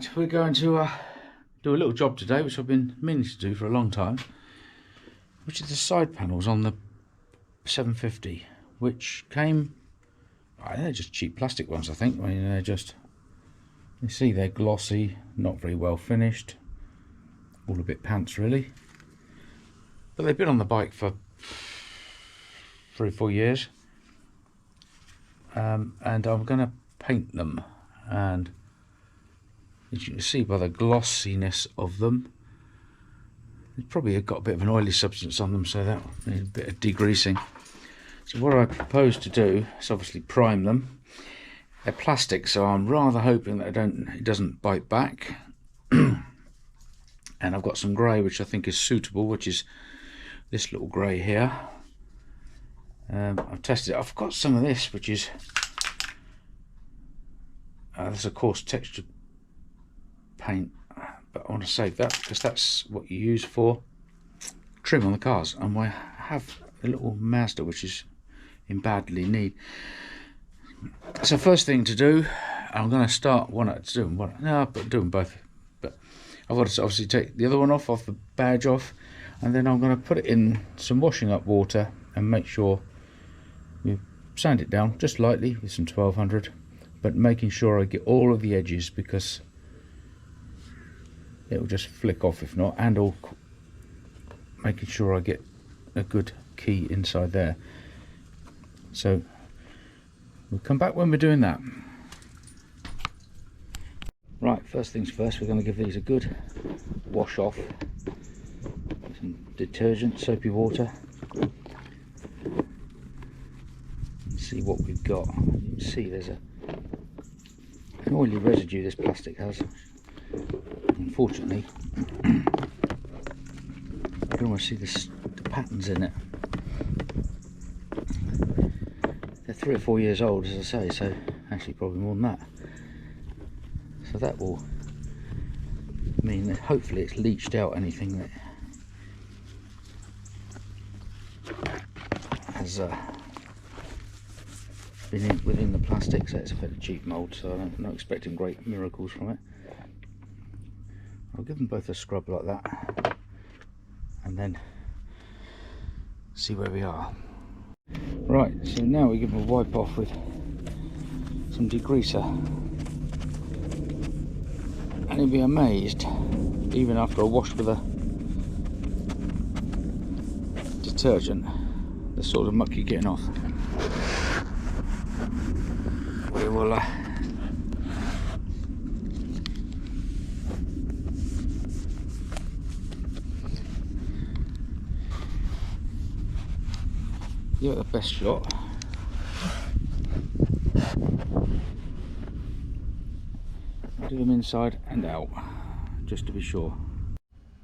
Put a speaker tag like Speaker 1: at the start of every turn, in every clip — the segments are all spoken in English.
Speaker 1: Right, we're going to do a little job today, which I've been meaning to do for a long time, which is the side panels on the 750, which came, they're just cheap plastic ones, I think. I mean, they're just, you see they're glossy, not very well finished, all a bit pants really, but they've been on the bike for 3 or 4 years, and I'm going to paint them, and as you can see by the glossiness of them, they've probably got a bit of an oily substance on them, so that needs a bit of degreasing. So what I propose to do is obviously prime them. They're plastic, so I'm rather hoping that it doesn't bite back. And I've got some grey which I think is suitable, which is this little grey here. I've tested it. I've got some of this, which is there's a coarse textured paint, but I want to save that because that's what you use for trim on the cars, and I have a little Mazda which is in badly need. So first thing to do, I'm going to start do them both, but I've got to obviously take the other one off the badge off, and then I'm going to put it in some washing up water and make sure you sand it down just lightly with some 1200, but making sure I get all of the edges, because it will just flick off if not, and all making sure I get a good key inside there. So we'll come back when we're doing that. Right, first things first, we're going to give these a good wash off. Some detergent, soapy water. See what we've got. You can see there's an oily residue this plastic has. Unfortunately, you can almost see the patterns in it. They're 3 or 4 years old, as I say, so actually probably more than that. So that will mean that hopefully it's leached out anything that has been within the plastic. So it's a fairly cheap mould, so I'm not expecting great miracles from it. I'll give them both a scrub like that, and then see where we are. Right, so now we give them a wipe off with some degreaser, and you'll be amazed, even after a wash with a detergent, the sort of muck you're getting off. We will give it the best shot. Do them inside and out, just to be sure.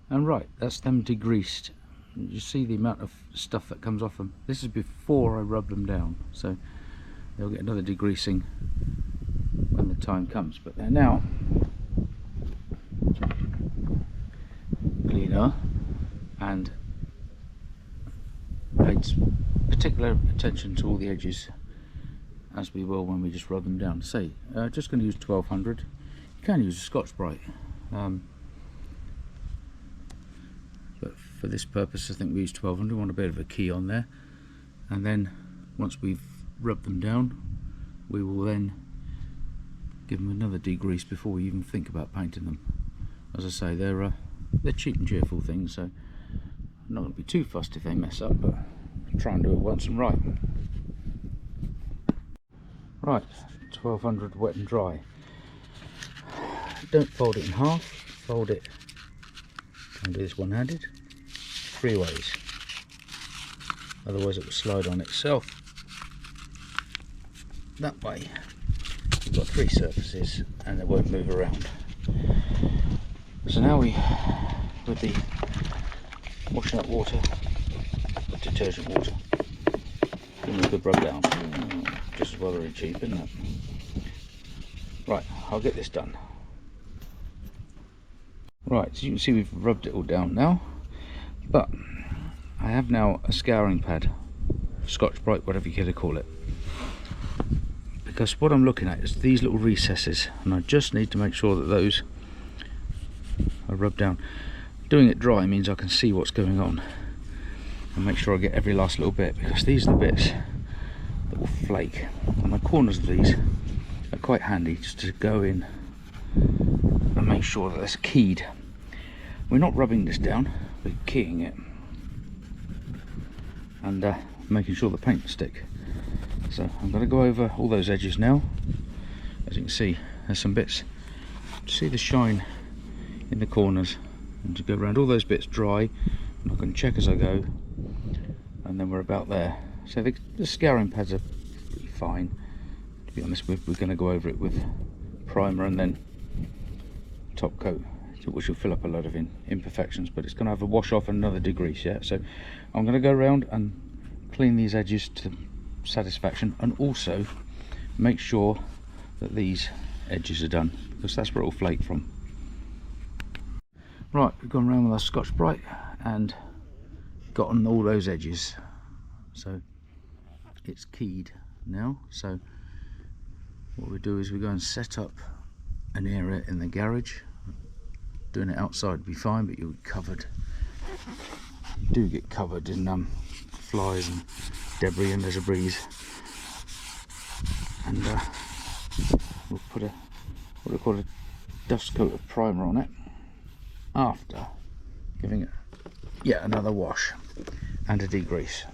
Speaker 1: And right, that's them degreased. You see the amount of stuff that comes off them. This is before I rub them down, so they'll get another degreasing when the time comes. But they're now cleaner, and paid particular attention to all the edges, as we will when we just rub them down. Say, just going to use 1200. You can use a Scotch-Brite, but for this purpose I think we use 1200. We want a bit of a key on there, and then once we've rubbed them down, we will then give them another degrease before we even think about painting them. As I say, they're cheap and cheerful things, so I'm not going to be too fussed if they mess up, but I'll try and do it once and right. Right, 1200 wet and dry. Don't fold it in half, fold it, and do this one-handed, 3 ways, otherwise it will slide on itself. That way you've got 3 surfaces and it won't move around. So now we, with the washing up water, detergent water, give them a good rub down. Just as well very cheap, isn't it? Right, I'll get this done. Right, so you can see we've rubbed it all down now, but I have now a scouring pad, Scotch-Brite, whatever you care to call it, because what I'm looking at is these little recesses, and I just need to make sure that those I rub down. Doing it dry means I can see what's going on and make sure I get every last little bit, because these are the bits that will flake, and the corners of these are quite handy just to go in and make sure that it's keyed. We're not rubbing this down, we're keying it and making sure the paint will stick. So I'm going to go over all those edges now. As you can see, there's some bits, see the shine in the corners, and to go around all those bits dry, and I can check as I go, and then we're about there. So the scouring pads are pretty fine. To be honest, we're going to go over it with primer and then top coat, which will fill up a lot of imperfections, but it's going to have a wash off and another degrease. Yeah, so I'm going to go around and clean these edges to satisfaction, and also make sure that these edges are done, because that's where it will flake from. Right, we've gone around with our Scotch Brite and gotten all those edges, so it's keyed now. So what we do is we go and set up an area in the garage. Doing it outside would be fine, but you'll be covered. You do get covered in flies and debris, and there's a breeze. And we'll put a what we call a dust coat of primer on it after giving it yet another wash and a degrease.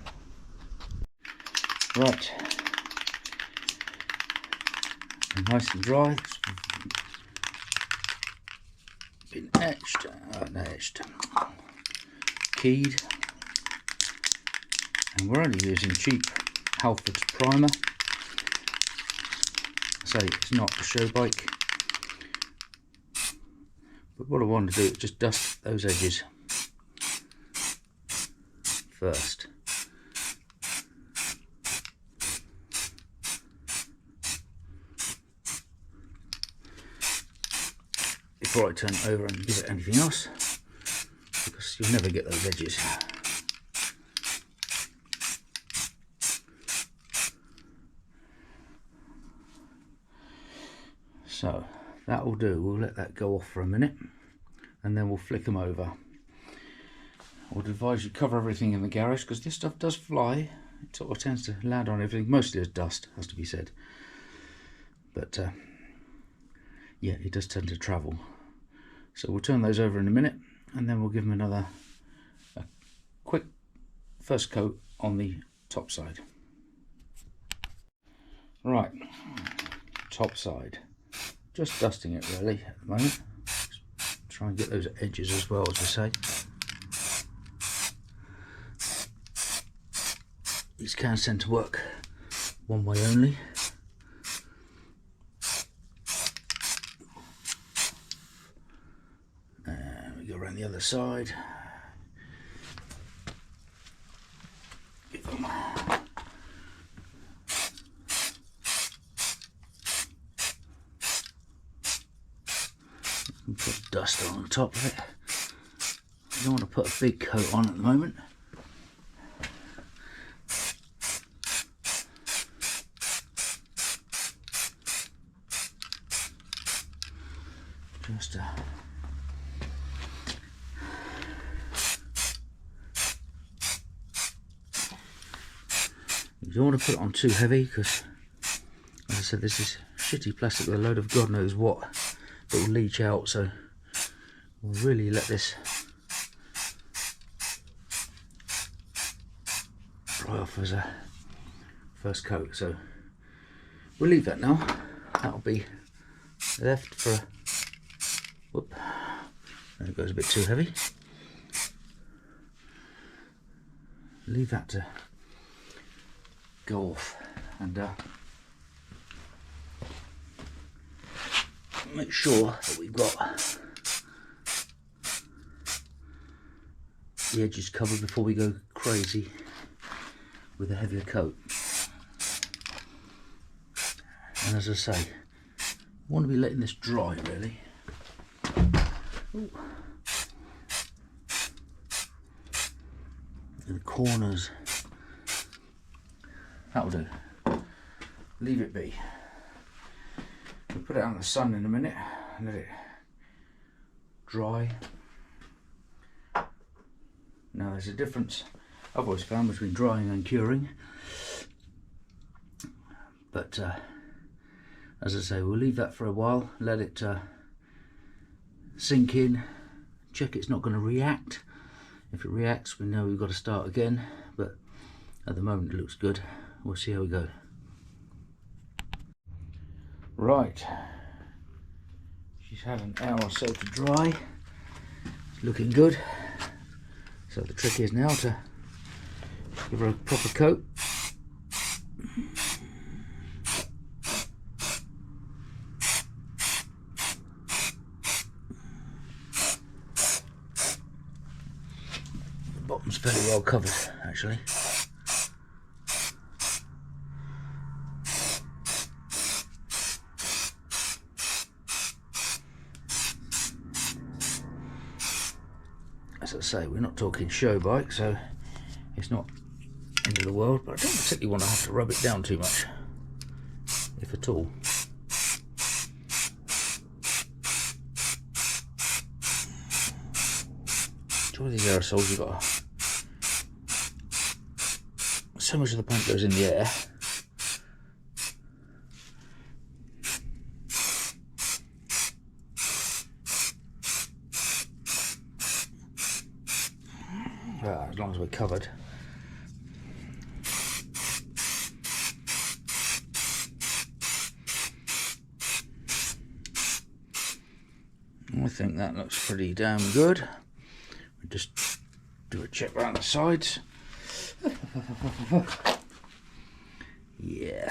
Speaker 1: Right, and nice and dry. It's been etched, keyed, and we're only using cheap Halford's primer. So it's not a show bike, but what I want to do is just dust those edges first. Before I turn it over and give it anything else, because you'll never get those edges. So that will do. We'll let that go off for a minute and then we'll flick them over. I would advise you cover everything in the garage, because this stuff does fly. It sort of tends to land on everything, mostly as dust, has to be said, but yeah, it does tend to travel. So we'll turn those over in a minute and then we'll give them a quick first coat on the top side. Right, top side, just dusting it really at the moment. Just try and get those edges as well, as we say. These cans tend to work one way only. We go around the other side. Give them and put dust on top of it. You don't want to put a big coat on at the moment. Just you don't want to put it on too heavy, because as I said, this is shitty plastic with a load of God knows what that will leach out, so we'll really let this dry off as a first coat. So we'll leave that now. That'll be left for whoop, there it goes, a bit too heavy. Leave that to go off, and make sure that we've got the edges covered before we go crazy with a heavier coat. And as I say, I want to be letting this dry really. Ooh. In the corners, that'll do. Leave it be. We'll put it out in the sun in a minute and let it dry. Now there's a difference I've always found between drying and curing, but as I say, we'll leave that for a while, let it sink in, check it's not going to react. If it reacts, we know we've got to start again, but at the moment it looks good. We'll see how we go. Right, she's had an hour or so to dry. It's looking good. So the trick is now to give her a proper coat. The bottom's fairly well covered, actually. As I say, we're not talking show bike, so it's not end of the world, but I don't particularly want to have to rub it down too much, if at all. So with these aerosols, you've got so much of the paint goes in the air. As long as we're covered. I think that looks pretty damn good. We just do a check around the sides. Yeah.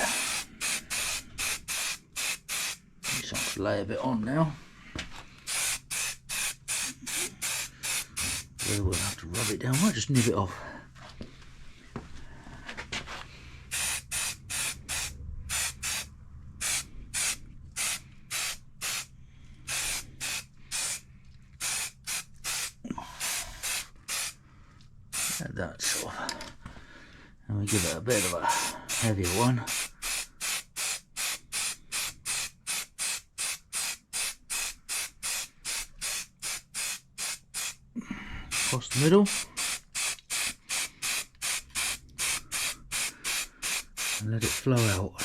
Speaker 1: Just have to lay a bit on now. We'll have to rub it down. Might just nib it off. Like that sort of. And we give it a bit of a heavier one. Across the middle, and let it flow out. Not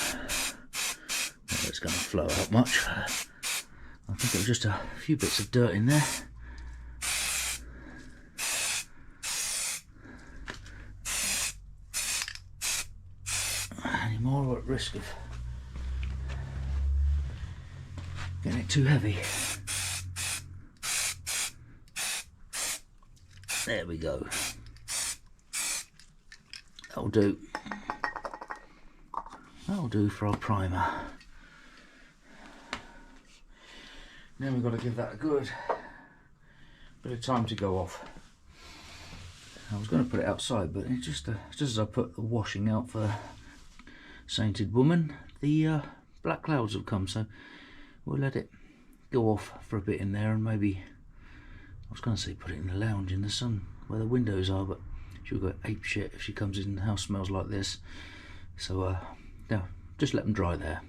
Speaker 1: that it's going to flow out much. I think there was just a few bits of dirt in there. Any more, we're at risk of getting it too heavy. There we go. That'll do. That'll do for our primer. Now we've got to give that a good bit of time to go off. I was going to put it outside, but it just as I put the washing out for Sainted Woman, the black clouds have come, so we'll let it go off for a bit in there, and maybe, I was going to say put it in the lounge in the sun where the windows are, but she'll go ape shit if she comes in the house smells like this. So yeah, just let them dry there.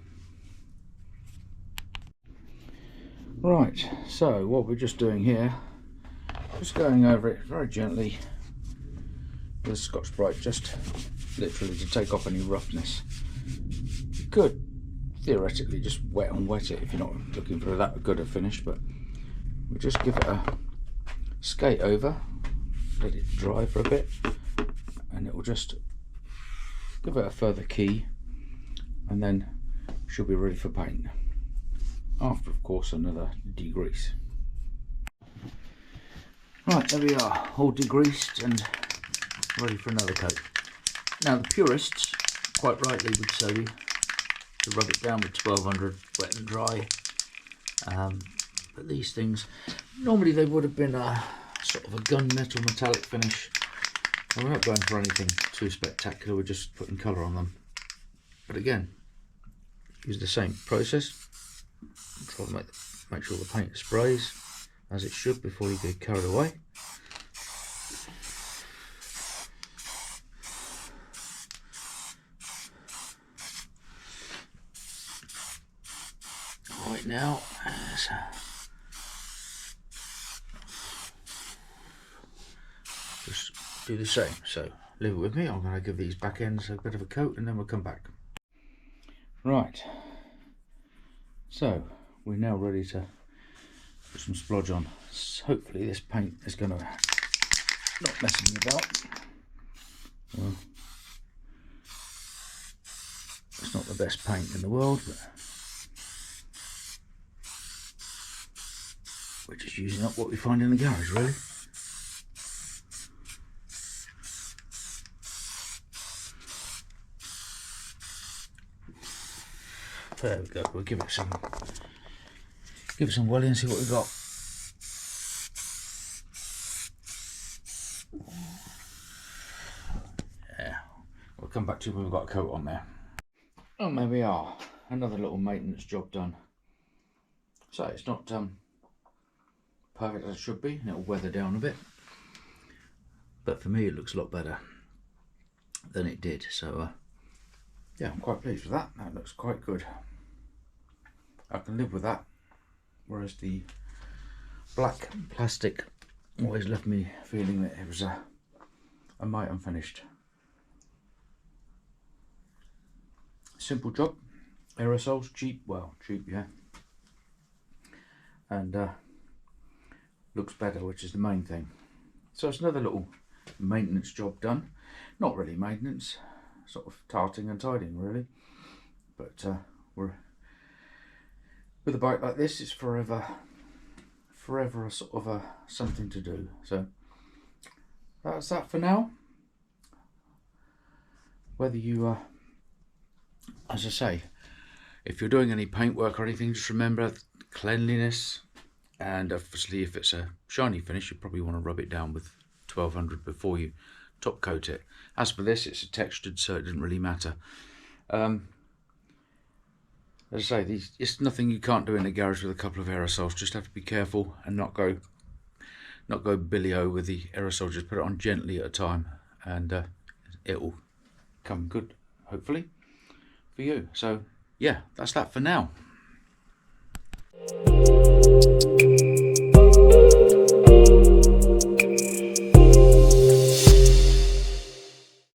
Speaker 1: Right, so what we're just doing here, just going over it very gently with Scotch-Brite, just literally to take off any roughness. You could theoretically just wet and wet it if you're not looking for that good a finish, but we just give it a skate over, let it dry for a bit, and it will just give it a further key, and then she'll be ready for paint. After, of course, another degrease. Right, there we are, all degreased and ready for another coat. Now the purists, quite rightly, would say to rub it down with 1200 wet and dry, but these things, normally they would have been a sort of a gunmetal metallic finish, and we're not going for anything too spectacular, we're just putting colour on them. But again, use the same process. Try to make sure the paint sprays as it should before you get carried away. Right now, do the same. So leave it with me. I'm going to give these back ends a bit of a coat and then we'll come back. Right, so we're now ready to put some splodge on. So hopefully this paint is going to not messing me about. Well, it's not the best paint in the world, but we're just using up what we find in the garage, really. There we go. We'll give it some welly and see what we've got. Yeah, we'll come back to when we've got a coat on there. And there we are, another little maintenance job done. So it's not perfect as it should be, and it'll weather down a bit, but for me it looks a lot better than it did. So yeah, I'm quite pleased with that. That looks quite good. I can live with that, whereas the black plastic always left me feeling that it was a mite unfinished. Simple job, aerosols, cheap, well, cheap, yeah, and looks better, which is the main thing. So it's another little maintenance job done. Not really maintenance, sort of tarting and tidying really, but we're with a bike like this, it's forever a sort of a something to do. So that's that for now. Whether you as I say, if you're doing any paintwork or anything, just remember cleanliness, and obviously if it's a shiny finish you probably want to rub it down with 1200 before you top coat it. As for this, it's a textured, so it doesn't really matter. As I say, it's nothing you can't do in a garage with a couple of aerosols. Just have to be careful and not go billy-o with the aerosol. Just put it on gently at a time, and it will come good, hopefully, for you. So yeah, that's that for now.